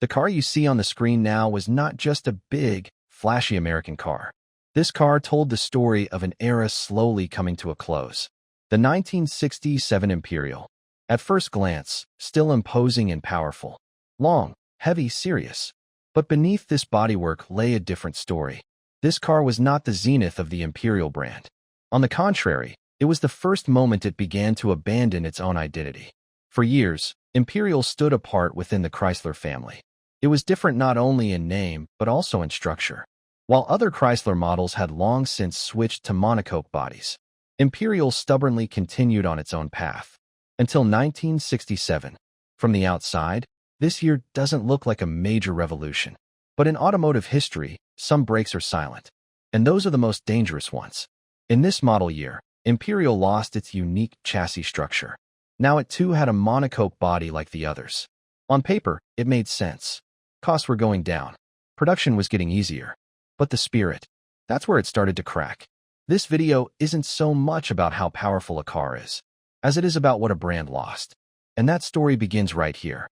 The car you see on the screen now was not just a big, flashy American car. This car told the story of an era slowly coming to a close. The 1967 Imperial. At first glance, still imposing and powerful. Long, heavy, serious. But beneath this bodywork lay a different story. This car was not the zenith of the Imperial brand. On the contrary, it was the first moment it began to abandon its own identity. For years, Imperial stood apart within the Chrysler family. It was different not only in name, but also in structure. While other Chrysler models had long since switched to monocoque bodies, Imperial stubbornly continued on its own path. Until 1967. From the outside, this year doesn't look like a major revolution. But in automotive history, some breaks are silent. And those are the most dangerous ones. In this model year, Imperial lost its unique chassis structure. Now it too had a monocoque body like the others. On paper, it made sense. Costs were going down. Production was getting easier. But the spirit, that's where it started to crack. This video isn't so much about how powerful a car is, as it is about what a brand lost. And that story begins right here.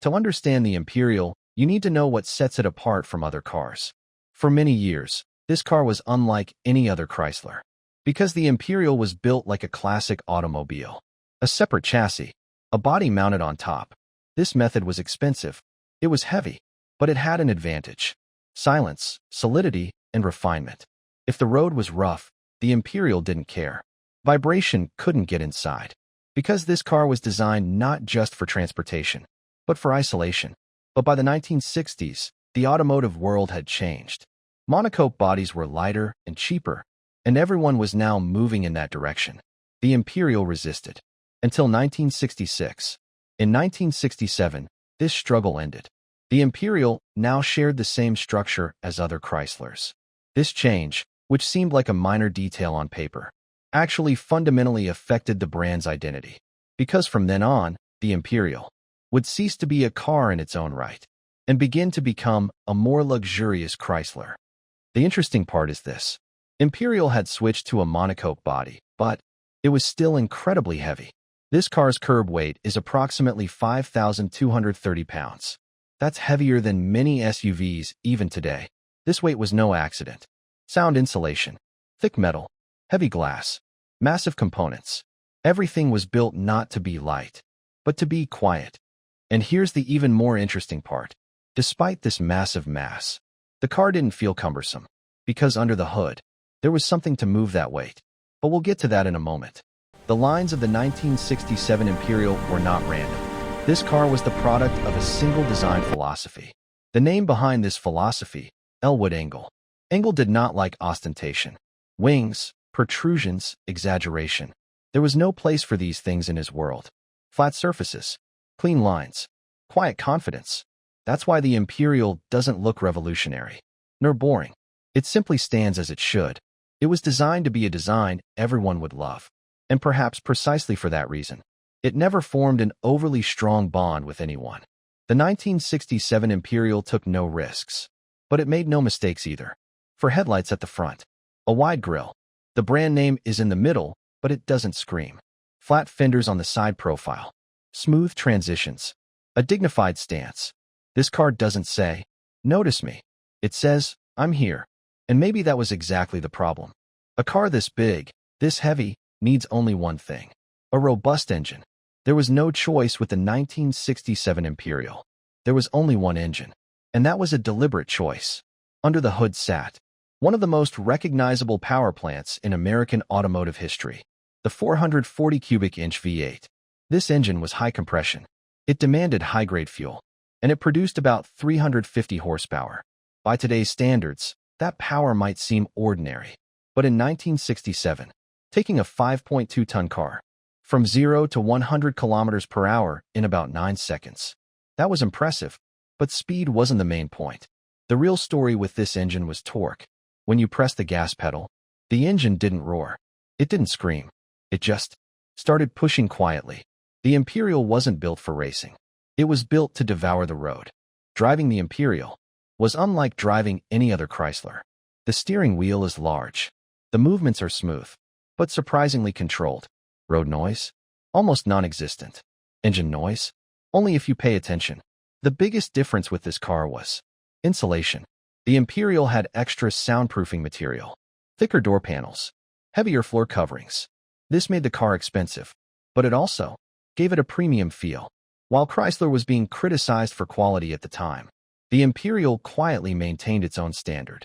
To understand the Imperial, you need to know what sets it apart from other cars. For many years, this car was unlike any other Chrysler. Because the Imperial was built like a classic automobile. A separate chassis, a body mounted on top. This method was expensive. It was heavy, but it had an advantage. Silence, solidity, and refinement. If the road was rough, the Imperial didn't care. Vibration couldn't get inside. Because this car was designed not just for transportation, but for isolation. But by the 1960s, the automotive world had changed. Monocoque bodies were lighter and cheaper, and everyone was now moving in that direction. The Imperial resisted. Until 1966. In 1967, this struggle ended. The Imperial now shared the same structure as other Chryslers. This change, which seemed like a minor detail on paper, actually fundamentally affected the brand's identity. Because from then on, the Imperial would cease to be a car in its own right and begin to become a more luxurious Chrysler. The interesting part is this. Imperial had switched to a monocoque body, but it was still incredibly heavy. This car's curb weight is approximately 5,230 pounds. That's heavier than many SUVs even today. This weight was no accident. Sound insulation, thick metal, heavy glass, massive components. Everything was built not to be light, but to be quiet. And here's the even more interesting part. Despite this massive mass, the car didn't feel cumbersome, because under the hood, there was something to move that weight. But we'll get to that in a moment. The lines of the 1967 Imperial were not random. This car was the product of a single design philosophy. The name behind this philosophy, Elwood Engel. Engel did not like ostentation. Wings, protrusions, exaggeration. There was no place for these things in his world. Flat surfaces, clean lines, quiet confidence. That's why the Imperial doesn't look revolutionary, nor boring. It simply stands as it should. It was designed to be a design everyone would love. And perhaps precisely for that reason, it never formed an overly strong bond with anyone. The 1967 Imperial took no risks, but it made no mistakes either. For headlights at the front, a wide grille. The brand name is in the middle, but it doesn't scream. Flat fenders on the side profile. Smooth transitions. A dignified stance. This car doesn't say, "Notice me." It says, "I'm here." And maybe that was exactly the problem. A car this big, this heavy, needs only one thing. A robust engine. There was no choice with the 1967 Imperial. There was only one engine. And that was a deliberate choice. Under the hood sat one of the most recognizable power plants in American automotive history. The 440 cubic inch V8. This engine was high compression. It demanded high-grade fuel. And it produced about 350 horsepower. By today's standards, that power might seem ordinary. But in 1967, taking a 5.2-ton car from 0 to 100 kilometers per hour in about 9 seconds. That was impressive, but speed wasn't the main point. The real story with this engine was torque. When you pressed the gas pedal, the engine didn't roar. It didn't scream. It just started pushing quietly. The Imperial wasn't built for racing. It was built to devour the road. Driving the Imperial was unlike driving any other Chrysler. The steering wheel is large. The movements are smooth, but surprisingly controlled. Road noise? Almost non-existent. Engine noise? Only if you pay attention. The biggest difference with this car was insulation. The Imperial had extra soundproofing material, thicker door panels, heavier floor coverings. This made the car expensive, but it also gave it a premium feel. While Chrysler was being criticized for quality at the time, the Imperial quietly maintained its own standard.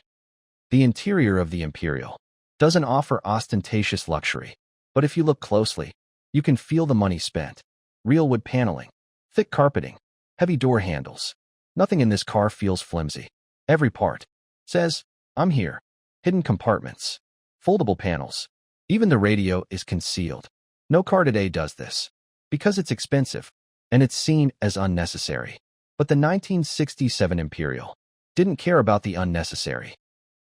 The interior of the Imperial doesn't offer ostentatious luxury, but if you look closely, you can feel the money spent. Real wood paneling, thick carpeting, heavy door handles. Nothing in this car feels flimsy. Every part says, "I'm here." Hidden compartments, foldable panels. Even the radio is concealed. No car today does this, because it's expensive, and it's seen as unnecessary. But the 1967 Imperial didn't care about the unnecessary.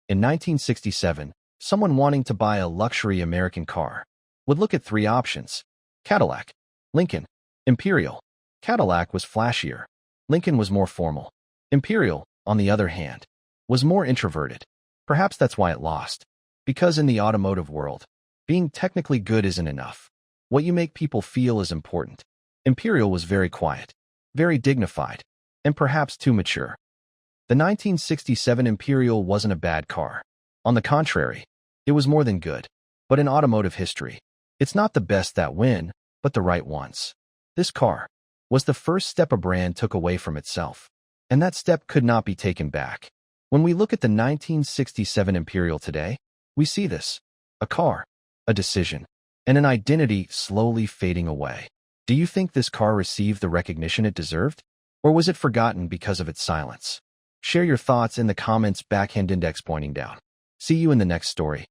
In 1967, someone wanting to buy a luxury American car would look at three options: Cadillac, Lincoln, Imperial. Cadillac was flashier. Lincoln was more formal. Imperial, on the other hand, was more introverted. Perhaps that's why it lost. Because in the automotive world, being technically good isn't enough. What you make people feel is important. Imperial was very quiet, very dignified, and perhaps too mature. The 1967 Imperial wasn't a bad car. On the contrary, it was more than good. But in automotive history, it's not the best that win, but the right ones. This car was the first step a brand took away from itself, and that step could not be taken back. When we look at the 1967 Imperial today, we see this: a car, a decision, and an identity slowly fading away. Do you think this car received the recognition it deserved? Or was it forgotten because of its silence? Share your thoughts in the comments. Backhand index pointing down. See you in the next story.